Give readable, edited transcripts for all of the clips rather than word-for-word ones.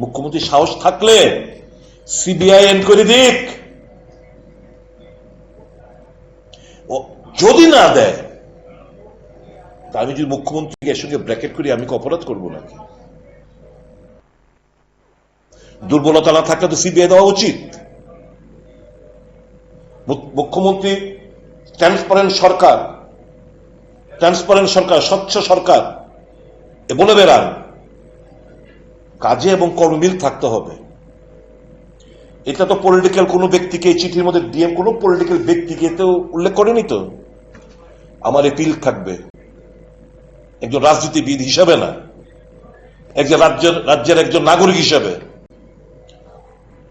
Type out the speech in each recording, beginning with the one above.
মুখ্যমন্ত্রী সাহস থাকলে সিবিআই এনকোয়ারি দিক, যদি না দেয় তা আমি যদি মুখ্যমন্ত্রীকে এর সঙ্গে ব্র্যাকেট করি আমি কি অপরাধ করবো নাকি? দুর্বলতা না থাকলে তো সিবিআই দেওয়া উচিত। মুখ্যমন্ত্রী ট্রান্সপারেন্ট সরকার, স্বচ্ছ সরকার বলে বেড়ান, কাজে এবং কর্মমিল থাকতে হবে। এটা তো পলিটিক্যাল কোন ব্যক্তিকে এই চিঠির মধ্যে ডিএম কোন পলিটিক্যাল ব্যক্তিকে তো উল্লেখ করেনি। তো আমার এপিল থাকবে একজন রাজনীতিবিদ হিসাবে না, একজন রাজ্যের একজন নাগরিক হিসাবে।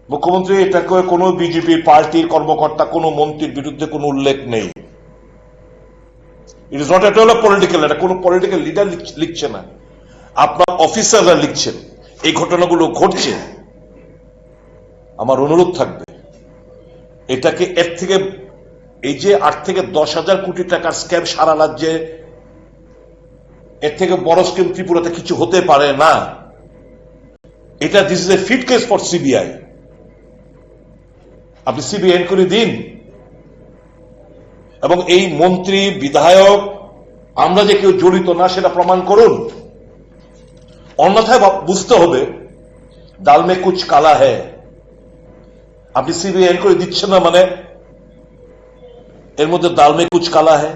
মুখ্যমন্ত্রী এটাকে কোন বিজেপি পার্টির কর্মকর্তা, কোন মন্ত্রীর বিরুদ্ধে কোন উল্লেখ নেই। It is not at all political, এটা কোন পলিটিক্যাল লিডার লিখছে না, আপনার অফিসাররা লিখছেন। এই ঘটনাগুলো ঘটছে। আমার অনুরোধ থাকবে এটাকে এর থেকে, এই যে 8 থেকে 10,000 কোটি টাকার স্ক্যাম সারা রাজ্যে, এর থেকে বড় স্কিম ত্রিপুরাতে কিছু হতে পারে না। এটা this is a fit case for CBI. আপনি সিবিআই এনকোয়ারি দিন এবং এই মন্ত্রী, বিধায়ক, আমরা যে কেউ জড়িত না সেটা প্রমাণ করুন। অন্যথায় বুঝতে হবে ডাল মে কুছ কালা হ্যায়। আপনি সিবিআই এনকোয়ারি দিচ্ছেন না মানে এর মধ্যে ডাল মে কুছ কালা হ্যায়।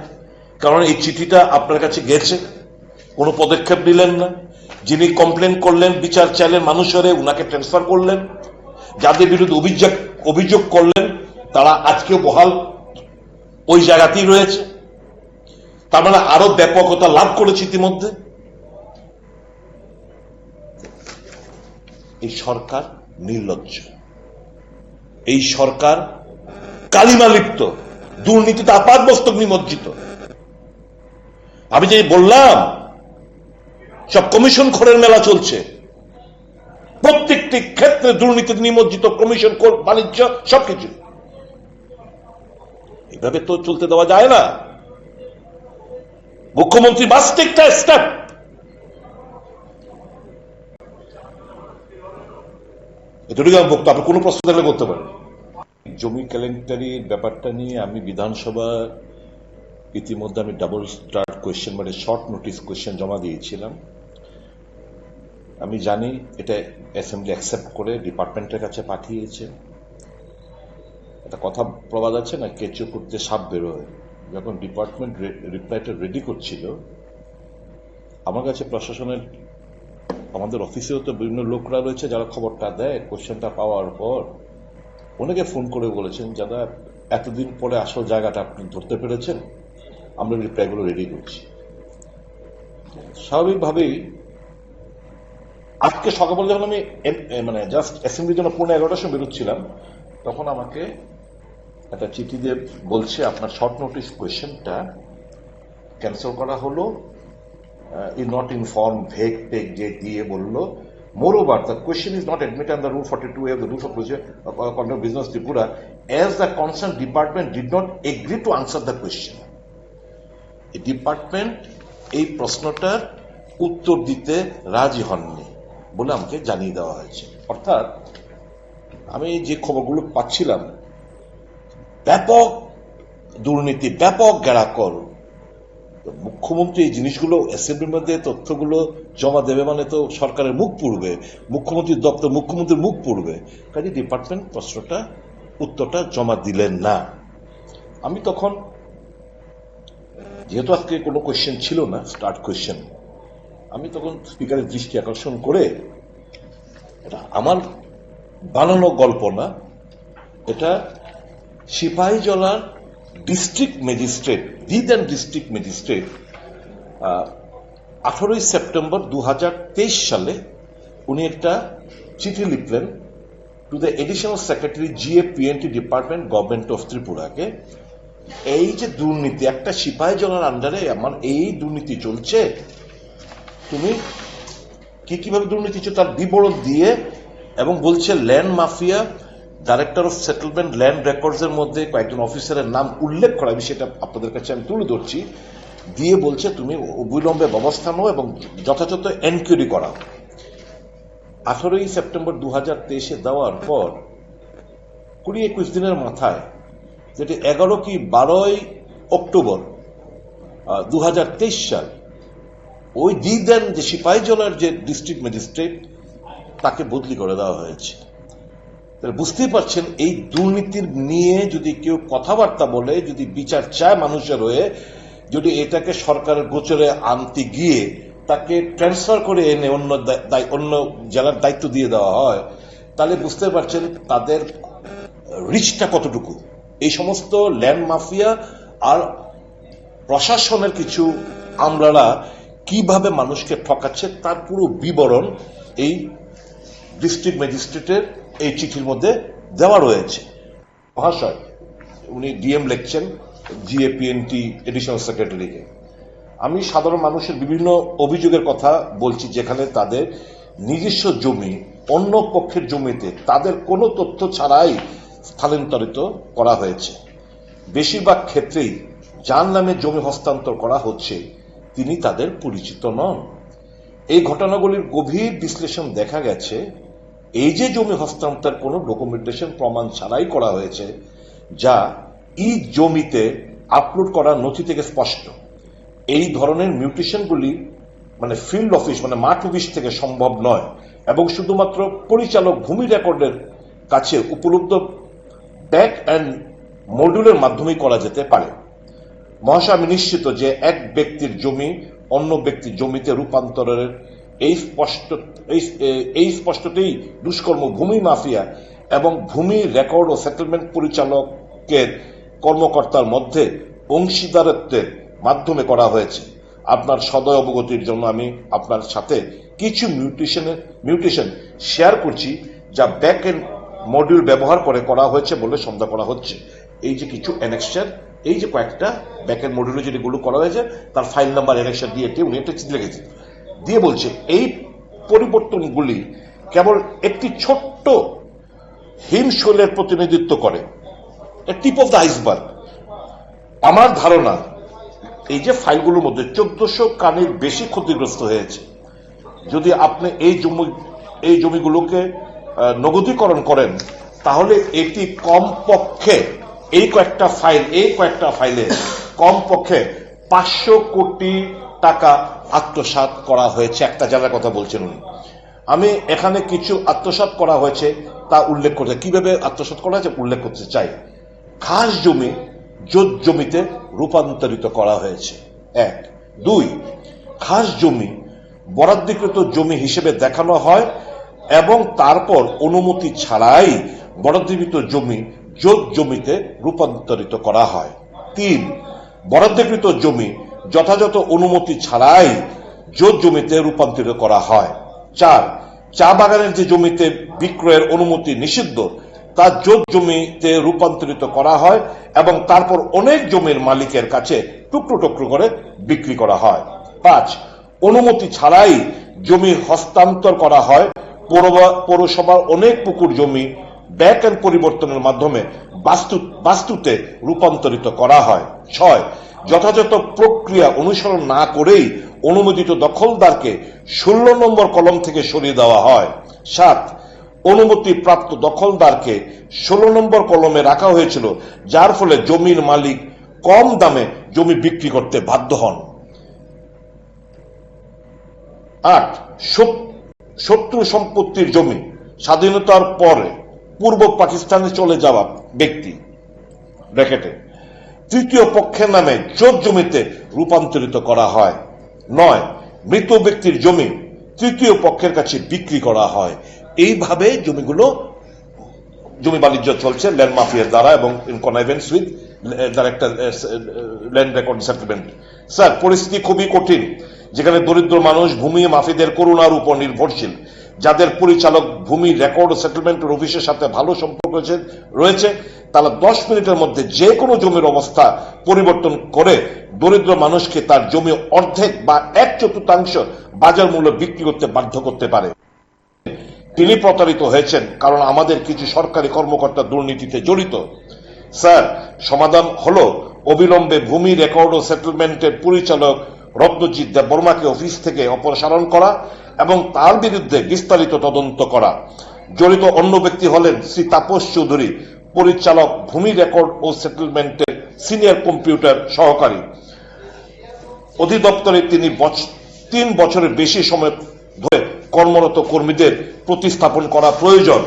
কারণ এই চিঠিটা আপনার কাছে গেছে, কোনো পদক্ষেপ নিলেন না। যিনি কমপ্লেন করলেন, বিচার চাইলেন মানুষের, উনাকে ট্রান্সফার করলেন। যাদের বিরুদ্ধে অভিযোগ করলেন তারা আজকেও বহাল ওই জায়গাতেই রয়েছে। তার মানে আরো ব্যাপকতা লাভ করেছে ইতিমধ্যে। এই সরকার নির্লজ্জ, এই সরকার কালিমালিপ্ত, দুর্নীতিতে আপাদমস্তক নিমজ্জিত। আমি যে বললাম সব কমিশন খোরের মেলা চলছে, প্রত্যেকটি ক্ষেত্রে দুর্নীতিতে নিমজ্জিত, কমিশন খোর, বাণিজ্য, সবকিছু। এভাবে তো চলতে দেওয়া যায় না। মুখ্যমন্ত্রী মাস্ট টেক দ্য স্টেপ। এতটুকু আমি বক্তব্য, আপনি কোনো প্রশ্ন থাকলে করতে পারেন। জমি কেলেঙ্কারির ব্যাপারটা নিয়ে আমি বিধানসভা ইতিমধ্যে আমি ডাবল স্টার্ট কোয়েশ্চেন, মানে শর্ট নোটিস কোয়েশ্চেন জমা দিয়েছিলাম। আমি জানি এটা অ্যাসেম্বলি অ্যাকসেপ্ট করে ডিপার্টমেন্টের কাছে পাঠিয়েছে। একটা কথা প্রবাদ আছে না, কেঁচো করতে সাপ বেরোয়। যখন ডিপার্টমেন্ট রিপ্লাইটা রেডি করছিল, আমার কাছে প্রশাসনের, আমাদের অফিসেও তো বিভিন্ন লোকরা রয়েছে যারা খবরটা দেয়। কোয়েশ্চেনটা পাওয়ার পর অনেকে ফোন করে বলেছেন, যারা এতদিন পরে আসল জায়গাটা আপনি ধরতে পেরেছেন, আমরা রিপ্লাইগুলো রেডি করছি। স্বাভাবিকভাবেই আজকে সকালবেলা যখন আমি মানে জাস্ট অ্যাসেম্বলির জন্য 11:15 সময় বেরোচ্ছিলাম, তখন আমাকে একটা চিঠি দিয়ে বলছে আপনার শর্ট নোটিস কোয়েশ্চেনটা ক্যান্সেল করা হলো, ইজ নট ইনফর্ম, ভেগ টেক যে দিয়ে বললো। Moreover, the question is not admitted under Rule 42A of the Rules of Procedure of Conduct of Business Tripura, as the concerned department did not agree to answer the question. এই department এই প্রশ্নটার উত্তর দিতে রাজি হননি বলে আমাকে জানিয়ে দেওয়া হয়েছে। অর্থাৎ আমি যে খবরগুলো পাচ্ছিলাম, ব্যাপক দুর্নীতি, ব্যাপক গ্যাড়াকল। মুখ্যমন্ত্রী এই জিনিসগুলো অ্যাসেম্বলির মধ্যে তথ্যগুলো জমা দেবে মানে তো সরকারের মুখ পুড়বে, মুখ্যমন্ত্রীর দপ্তর, মুখ্যমন্ত্রীর মুখ পুড়বে। কাজে ডিপার্টমেন্ট প্রশ্নটা, উত্তরটা জমা দিলেন না। আমি তখন, যেহেতু আজকে কোনো কোয়েশ্চেন ছিল না, স্টার্ট কোয়েশ্চেন, আমি তখন স্পিকারের দৃষ্টি আকর্ষণ করে, এটা আমার বানানো গল্প না, এটা সিপাহীজলার ডিস্ট্রিক্ট ম্যাজিস্ট্রেট, দিদান ডিস্ট্রিক্ট ম্যাজিস্ট্রেট 18 সেপ্টেম্বর 2023 সালে উনি একটা চিঠি লিখলেন to the additional secretary GAPNT department, government of ত্রিপুরাকে। এই যে দুর্নীতি, একটা সিপাহীজলার আন্ডারে আমার এই দুর্নীতি চলছে, তুমি কিভাবে দুর্নীতি চলছে তার বিবরণ দিয়ে, এবং বলছে land mafia, director of settlement, land records এর মধ্যে কয়েকজন অফিসারের নাম উল্লেখ করা, আমি সেটা আপনাদের কাছে আমি তুলে ধরছি, দিয়ে বলছে তুমি অবিলম্বে ব্যবস্থা নাও এবং যথাযথ এনকোয়ারি করাও। 18ই সেপ্টেম্বর 2023 দেওয়ার পর 20-21 দিনের মাথায়, যেটি 11 কি 12ই অক্টোবর 2023 সাল, ওই দেন যে সিপাহীজলার যে ডিস্ট্রিক্ট ম্যাজিস্ট্রেট, তাকে বদলি করে দেওয়া হয়েছে। বুঝতেই পারছেন, এই দুর্নীতির নিয়ে যদি কেউ কথাবার্তা বলে, যদি বিচার চায় মানুষের হয়ে, যদি এটাকে সরকারের গোচরে আনতে গিয়ে তাকে ট্রান্সফার করে এনে অন্য জেলার দায়িত্ব দিয়ে দেওয়া হয়, তাহলে বুঝতে পারছেন তাদের রিচটা কতটুকু। এই সমস্ত ল্যান্ড মাফিয়া আর প্রশাসনের কিছু আমলারা কিভাবে মানুষকে ঠকাচ্ছে তার পুরো বিবরণ এই ডিস্ট্রিক্ট ম্যাজিস্ট্রেটের এই চিঠির মধ্যে দেওয়া রয়েছে। মহাশয়, উনি ডিএম লিখছেন জিএপিএনটি এডিশনাল সেক্রেটারিকে। আমি সাধারণ মানুষের বিভিন্ন অভিযোগের কথা বলছি, যেখানে তাদের নিজস্ব জমি অন্য পক্ষের জমিতে তাদের কোনো তথ্য ছাড়াই স্থানান্তরিত করা হয়েছে। বেশিরভাগ ক্ষেত্রেই যার নামে জমি হস্তান্তর করা হচ্ছে তিনি তাদের পরিচিত নন। এই ঘটনাগুলির গভীর বিশ্লেষণ দেখা গেছে, এই যে জমি হস্তান্তর কোনো ডকুমেন্টেশন প্রমাণ ছাড়াই করা হয়েছে, যা ই জমিতে আপলোড করা নথি থেকে স্পষ্ট। এই ধরনের মিউটেশনগুলি ফিল্ড অফিস মাঠ অফিস থেকে সম্ভব নয় এবং শুধুমাত্র পরিচালক ভূমি রেকর্ডের কাছে উপলব্ধ ব্যাক অ্যান্ড মডিউলের মাধ্যমেই করা যেতে পারে। মহাশয়, আমি নিশ্চিত যে এক ব্যক্তির জমি অন্য ব্যক্তির জমিতে রূপান্তরের এই স্পষ্টতেই দুষ্কর্ম ভূমি মাফিয়া এবং ভূমি রেকর্ড ও সেটেলমেন্ট পরিচালকের কর্মকর্তার মধ্যে অংশীদারত্বের মাধ্যমে করা হয়েছে। আপনার সদয় অবগতির জন্য আমি আপনার সাথে কিছু মিউটেশন শেয়ার করছি, যা ব্যাক এন্ড মডিউল ব্যবহার করে করা হয়েছে বলে সন্দেহ করা হচ্ছে। এই যে কিছু অ্যানেক্সার, এই যে কয়েকটা ব্যাক এন্ড মডিউলে যেগুলো করা হয়েছে তার ফাইল নাম্বার অ্যানেক্সার দিয়ে উনি একটা চিঠি লিখেছে, দিয়ে বলছে এই পরিবর্তনগুলি কেবল একটি ছোট্ট হিমশৈলের প্রতিনিধিত্ব করে, টিপ অফ দ্য আইসবার্গ। আমার ধারণা এই যে ফাইলগুলোর মধ্যে 1400 কানির বেশি ক্ষতিগ্রস্ত হয়েছে। যদি আপনি এই জমিগুলোকে নগদীকরণ করেন, তাহলে এটি কমপক্ষে এই কয়েকটা ফাইলে কমপক্ষে 500 কোটি টাকা আত্মসাৎ করা হয়েছে। একটা জেলার কথা বলছেন উনি। আমি এখানে কিছু আত্মসাৎ করা হয়েছে তা উল্লেখ করতে, কিভাবে আত্মসাৎ করা হয়েছে উল্লেখ করতে চাই। খাস জমি জোত জমিতে রূপান্তরিত করা হয়েছে, 1। 2, খাস জমি বরাদ্দকৃত জমি হিসেবে দেখানো হয় এবং তারপর অনুমতি ছাড়াই বরাদ্দকৃত জমি জোত জমিতে রূপান্তরিত করা হয়। 3, বরাদ্দকৃত জমি যথাযথ অনুমতি ছাড়াই জোত জমিতে রূপান্তরিত করা হয়। 4, চা বাগানের যে জমিতে বিক্রয়ের অনুমতি নিষিদ্ধ তা জোত জমিতে রূপান্তরিত করা হয় এবং তারপর অনেক জমির মালিকের কাছে টুকরো টুকরো করে বিক্রি করা হয়। 5, অনুমতি ছাড়াই জমি হস্তান্তর করা হয়। পৌরসভার অনেক পুকুর জমি ব্যাক এন্ড পরিবর্তনের মাধ্যমে বাস্তুতে রূপান্তরিত করা হয়। 6, যথাযথ প্রক্রিয়া অনুসরণ না করেই অনুমোদিত দখলদারকে 16 নম্বর কলম থেকে সরিয়ে দেওয়া হয়। 7, অনুমতি প্রাপ্ত দখলদারকে 16 নম্বর কলমে রাখা হয়েছিল, যার ফলে জমির মালিক কম দামে জমি বিক্রি করতে বাধ্য হন। 8, শত্রু সম্পত্তির জমি স্বাধীনতার পরে পূর্ব পাকিস্তানে চলে যাওয়া ব্যক্তি ব্র্যাকেটে তৃতীয় পক্ষের নামে জোত জমিতে রূপান্তরিত করা হয়। 9, মৃত ব্যক্তির জমি তৃতীয় পক্ষের কাছে বিক্রি করা হয়। এইভাবে জমি বাণিজ্য চলছে ল্যান্ড মাফিয়ার দ্বারা এবং in connivance with land record settlement. Sir, পরিস্থিতি খুবই কঠিন, যেখানে দরিদ্র মানুষ ভূমি মাফিদের করুণার উপর নির্ভরশীল, যাদের পরিচালক ভূমি রেকর্ড ও সেটেলমেন্টের অফিসের সাথে ভালো সম্পর্ক রয়েছে, তারা 10 মিনিটের মধ্যে যে কোনো জমির অবস্থা পরিবর্তন করে দরিদ্র মানুষকে তার জমি অর্ধেক বা 1/4 বাজার মূল্য বিক্রি করতে বাধ্য করতে পারে। তিনি প্রতারিত হয়েছেন কারণ আমাদের কিছু সরকারি কর্মকর্তা দুর্নীতিতে জড়িত। স্যার, সমাধান হলো অবিলম্বে ভূমি রেকর্ড ও সেটেলমেন্টের পরিচালক রত্নজিৎ দেববর্মাকে অফিস থেকে অপসারণ করা এবং তার বিরুদ্ধে বিস্তারিত তদন্ত করা। জড়িত অন্য ব্যক্তি হলেন শ্রী তাপস চৌধুরী, পরিচালক, ভূমি রেকর্ড ও সেটেলমেন্টের সিনিয়র কম্পিউটার সহকারী। অধিদপ্তরে তিনি 3 বছরের বেশি সময় ধরে কর্মরত কর্মীদের প্রতিস্থাপন করা প্রয়োজন।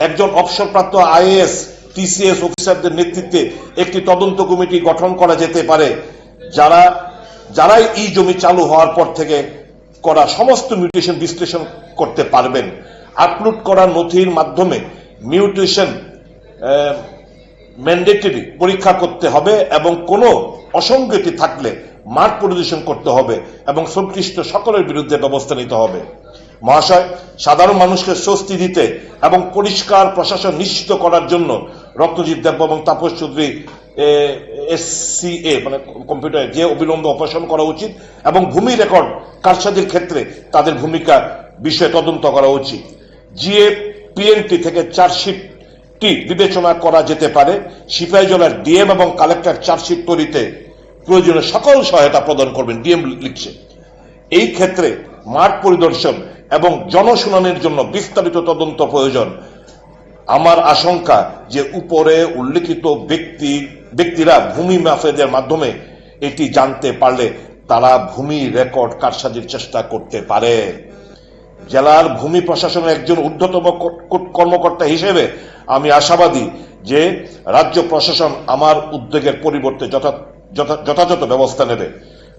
একজন অবসরপ্রাপ্ত আইএএস টিসিএস অফিসারদের নেতৃত্বে একটি তদন্ত কমিটি গঠন করা যেতে পারে, যারাই এই জমি চালু হওয়ার পর থেকে করা সমস্ত মিউটেশন বিশ্লেষণ করতে পারবেন। আপলোড করা নথির মাধ্যমে মিউটেশন ম্যান্ডেটরি পরীক্ষা করতে হবে এবং কোনো অসঙ্গতি থাকলে মার্ক পরিদর্শন করতে হবে এবং সংশ্লিষ্ট সকলের বিরুদ্ধে ব্যবস্থা নিতে হবে। মহাশয়, সাধারণ মানুষকে স্বস্তি দিতে এবং পরিষ্কার প্রশাসন নিশ্চিত করার জন্য রত্নজিৎ দেব এবং তাপস চৌধুরী SCA মানে কম্পিউটার যে অবিলম্বে অপসারণ করা উচিত এবং ভূমি রেকর্ড কারসাজির ক্ষেত্রে তাদের ভূমিকা বিষয়ে তদন্ত করা উচিত। GAPNT থেকে চার্জশিটটি বিবেচনা করা যেতে পারে। সিপাহীজলার ডিএম এবং কালেক্টর চার্জশিট তৈরিতে প্রয়োজনীয় সকল সহায়তা প্রদান করবেন, ডিএম লিখছে। এই ক্ষেত্রে মাঠ পরিদর্শন এবং জনশুনানির জন্য বিস্তারিত তদন্ত প্রয়োজন। আমার আশঙ্কা যে উপরে উল্লেখিত ব্যক্তিরা ভূমি মাফিয়াদের মাধ্যমে এটি জানতে পারলে তারা ভূমি রেকর্ড কারসাজির চেষ্টা করতে পারে। জেলার ভূমি প্রশাসনের একজন ঊর্ধ্বতম কর্মকর্তা হিসেবে আমি আশাবাদী যে রাজ্য প্রশাসন আমার উদ্যোগের পরিবর্তে যথাযথ ব্যবস্থা নেবে।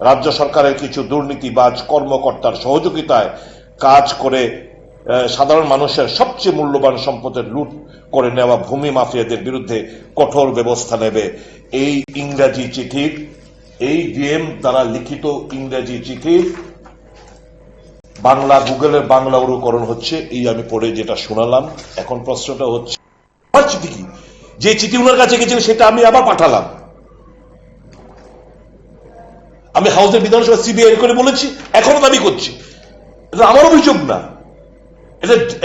রাজ্য সরকারের কিছু দুর্নীতিবাজ কর্মকর্তার সহযোগিতায় কাজ করে সাধারণ মানুষের সবচেয়ে মূল্যবান সম্পদের লুট করে নেওয়া ভূমি মাফিয়াদের বিরুদ্ধে কঠোর ব্যবস্থা নেবে। এই ইংরেজি চিঠির, এই ডিএম দ্বারা লিখিত ইংরেজি চিঠির বাংলা গুগলের বাংলা অনুকরণ হচ্ছে, এই আমি পড়ে যেটা শোনালাম। এখন প্রশ্নটা হচ্ছে আমার চিঠি কি, যে চিঠি ওনার কাছে গেছিল সেটা আমি আবার পাঠালাম। আমি হাউসের বিধানসভা সিবিআই করে বলেছি, এখনো দাবি করছি। এটা আমার অভিযোগ না,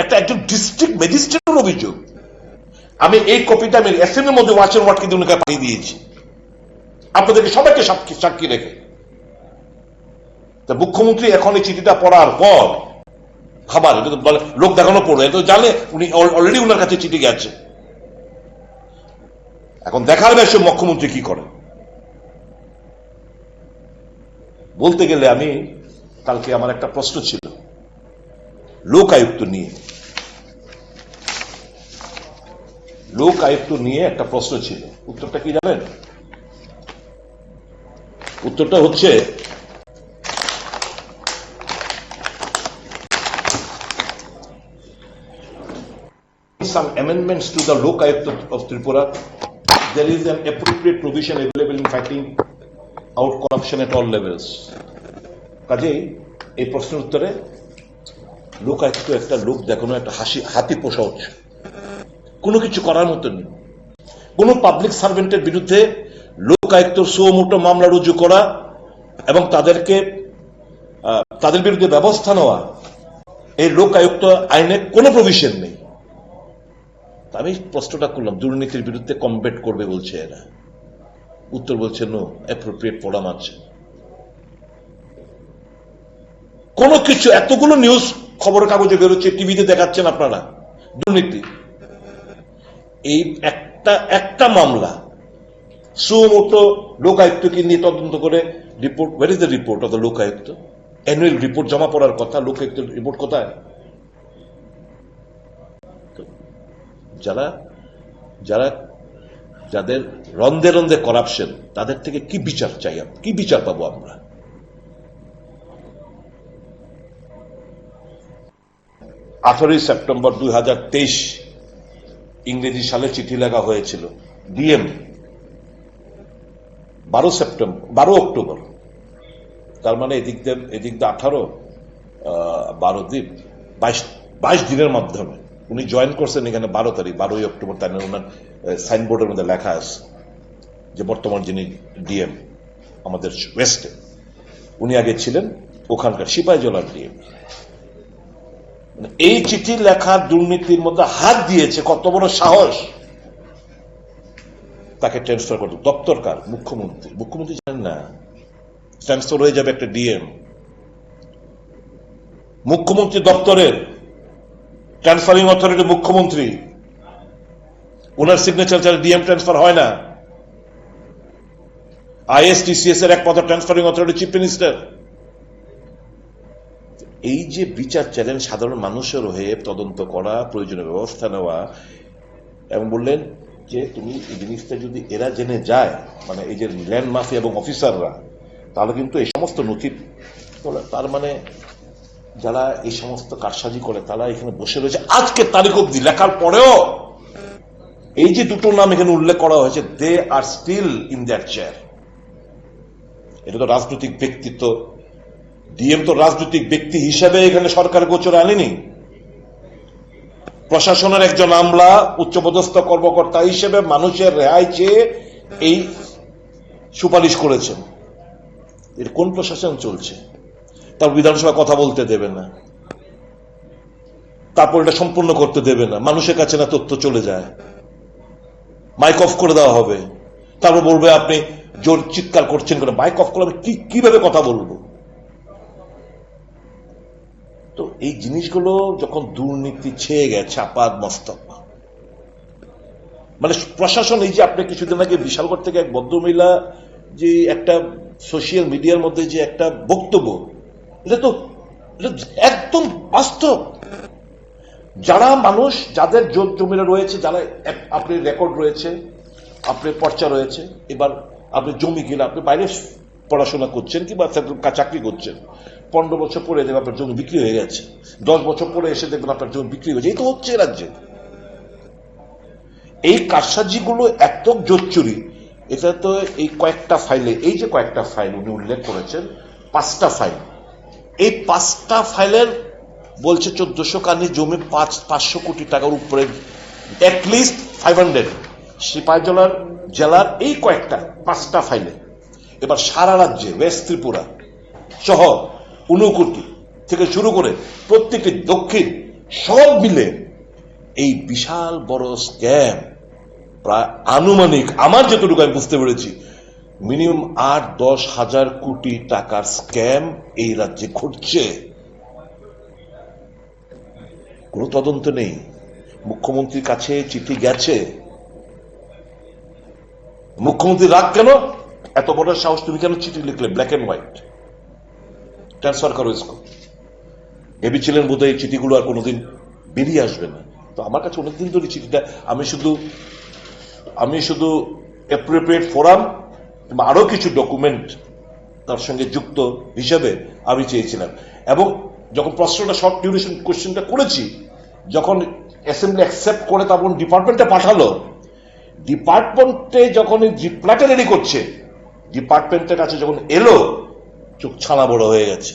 এটা একজন ডিস্ট্রিক্ট ম্যাজিস্ট্রেটের অভিযোগ। আমি এই কপিটা আমি এসএমের মধ্যে ওয়াচের ওয়ার্ড কিন্তু ওনাকে পাঠিয়ে দিয়েছি, আপনাদেরকে সবাইকে সাক্ষী রেখে। মুখ্যমন্ত্রী এখন এই চিঠিটা পড়ার পর খাবার লোক দেখানো পড়বে, তো জানে উনি অলরেডি ওনার কাছে চিঠি গেছে। এখন দেখার বিষয় মুখ্যমন্ত্রী কি করে। বলতে গেলে আমি কালকে আমার একটা প্রশ্ন ছিল লোক আয়ুক্ত নিয়ে একটা প্রশ্ন ছিল। উত্তরটা কি জানেন? উত্তরটা হচ্ছে some amendments to the Lok Ayukt of Tripura. There is an appropriate provision available in fighting out corruption at all levels. কাজেই এই প্রশ্নের উত্তরে লোক আয়ুক্ত একটা লোক দেখানো, একটা হাতি পোষা হচ্ছে, কোনো কিছু করার মতো নেই। কোন পাবলিক সার্ভেন্টের বিরুদ্ধে লোক আয়ুক্তর সুমোটো মামলা রুজু করা এবং তাদের বিরুদ্ধে ব্যবস্থা নেওয়া, এই লোক আয়ুক্ত আইনে কোনো প্রভিশন নেই। আমি প্রশ্নটা করলাম, দুর্নীতির বিরুদ্ধে কমব্যাট করবে বলছে এরা, উত্তর বলছে নো অ্যাপ্রোপ্রিয়েট পড়া মারছে। কোন কিছু, এতগুলো নিউজ খবরের কাগজে বেরোচ্ছে, টিভিতে দেখাচ্ছেন আপনারা দুর্নীতি। এই একটা মামলা সুমোটো লোকায়ুক্তকে নিয়ে তদন্ত করে report, where is the report of the Lokayukta? Annual report জমা পড়ার কথা, লোকায়ুক্তের রিপোর্ট কোথায়? যাদের রন্ধে রন্ধে করাপশন, তাদের থেকে কি বিচার চাই, কি বিচার পাবো আমরা? 18 সেপ্টেম্বর 2023 ইংরেজি সালে চিঠি লেখা হয়েছিল ডিএম। 12 অক্টোবর, তার মানে এদিক দিয়ে 18, 12 দিন, 22 দিনের মাধ্যমে উনি জয়েন করছেন এখানে 12 তারিখ, 12 অক্টোবর। তাই ওনার সাইনবোর্ডের মধ্যে লেখা আছে যে বর্তমান যিনি ডিএম আমাদের ওয়েস্টে, উনি আগে ছিলেন ওখানকার সিপাহীজলার ডিএম। এই চিঠি লেখার দুর্নীতির মধ্যে হাত দিয়েছে, কত বড় সাহস! তাকে ট্রান্সফার করতে দপ্তরকার মুখ্যমন্ত্রী জানেন না, ট্রান্সফার হয়ে যাবে একটা ডিএম। মুখ্যমন্ত্রী দপ্তরের ট্রান্সফারিং অথরিটি মুখ্যমন্ত্রী, ওনার সিগনেচার ছাড়া ডিএম ট্রান্সফার হয় না। আইএসটিসিএস এর একমাত্র ট্রান্সফারিং অথরিটি চিফ মিনিস্টার। এই যে বিচার চ্যালেঞ্জ সাধারণ মানুষের হয়ে তদন্ত করা, প্রয়োজনীয় ব্যবস্থা নেওয়া, এবং বললেন যে তুমি এই জিনিসটা যদি এরা জেনে যায়, মানে এই যে ল্যান্ড মাফিয়া এবং অফিসাররা, তাহলে কিন্তু এই সমস্ত নথি, তার মানে যারা এই সমস্ত কারসাজি করে তারা এখানে বসে রয়েছে আজকে তারিখ অব্দি লেখার পরেও। এই যে দুটো নাম এখানে উল্লেখ করা হয়েছে, দে আর স্টিল ইন দ্যাট চেয়ার। এটা তো রাজনৈতিক ব্যক্তিত্ব। ডিএম তো রাজনৈতিক ব্যক্তি হিসেবে এখানে সরকার গোচরে আনেনি, প্রশাসনের একজন আমলা, উচ্চপদস্থ কর্মকর্তা হিসেবে মানুষের রেহাই চেয়ে এই সুপারিশ করেছেন। এর কোন প্রশাসন চলছে? তার বিধানসভা কথা বলতে দেবে না, তারপর এটা সম্পূর্ণ করতে দেবে না, মানুষের কাছে না তথ্য চলে যায়, মাইক অফ করে দেওয়া হবে, তারপর বলবে আপনি জোর চিৎকার করছেন কেন। মাইক অফ করে আমি কিভাবে কথা বলবো? তো এই জিনিসগুলো যখন দুর্নীতি ছেয়ে গেছে আপাদ মস্তক, মানে প্রশাসন, এই যে আপনি কিছুদিন আগে বিশালগড় থেকে এক ভদ্রমহিলা যে একটা সোশ্যাল মিডিয়ার মধ্যে যে একটা বক্তব্য, এটা তো একদম বাস্তব। যারা মানুষ, যাদের জমিরা রয়েছে, যারা আপনি রেকর্ড রয়েছে, আপনার পর্চা রয়েছে, এবার আপনি জমি কিনা, আপনি বাইরে পড়াশোনা করছেন কিংবা চাকরি করছেন, 15 বছর পরে দেখবেন আপনার জমি বিক্রি হয়ে গেছে, 10 বছর পরে এসে দেখবেন আপনার জমি বিক্রি হয়েছে। এই তো হচ্ছে রাজ্যে। এই কারসাজিগুলো এত জোচ্চুরি। এটা তো এই কয়েকটা ফাইলে, এই যে কয়েকটা ফাইল উনি উল্লেখ করেছেন, 5টা ফাইল, এই 5টা ফাইলের বলছে 1400 কানি জমি 500 কোটি টাকার উপরে, অ্যাটলিস্ট 500 সিপাহীজলার জেলার এই কয়েকটা 5টা ফাইলে। এবার সারা রাজ্যে ওয়েস্ট ত্রিপুরা সহ 59 থেকে শুরু করে প্রত্যেকটি দক্ষিণ সব মিলে এই বিশাল বড় স্ক্যাম, প্রায় আনুমানিক আমার যতটুকু আমি বুঝতে পেরেছি মিনিমাম 8-10 হাজার কোটি টাকার স্ক্যাম এই রাজ্যে ঘটছে। কোন তদন্ত নেই। মুখ্যমন্ত্রীর কাছে চিঠি গেছে, মুখ্যমন্ত্রী রাগ কেন? এত বড় সাহস, তুমি কেন চিঠি লিখলে ব্ল্যাক এন্ড হোয়াইট, ট্রান্সফার করো ইসকো। ভেবেছিলেন বোধহয় এই চিঠিগুলো আর কোনোদিন বেরিয়ে আসবে না। তো আমার কাছে অনেকদিন ধরে চিঠিটা, আমি শুধু অ্যাপ্রোপ্রিয়েট ফোরাম কিংবা আরো কিছু ডকুমেন্ট তার সঙ্গে যুক্ত হিসেবে আমি চেয়েছিলাম। এবং যখন প্রশ্নটা শর্ট ডিউরেশন কোশ্চেনটা করেছি, যখন অ্যাসেম্বলি অ্যাকসেপ্ট করে তখন ডিপার্টমেন্টে পাঠালো, ডিপার্টমেন্টে যখন রিপ্লাইটা রেডি করছে, ডিপার্টমেন্টের কাছে যখন এলো, চোখ ছানা বড় হয়ে গেছে।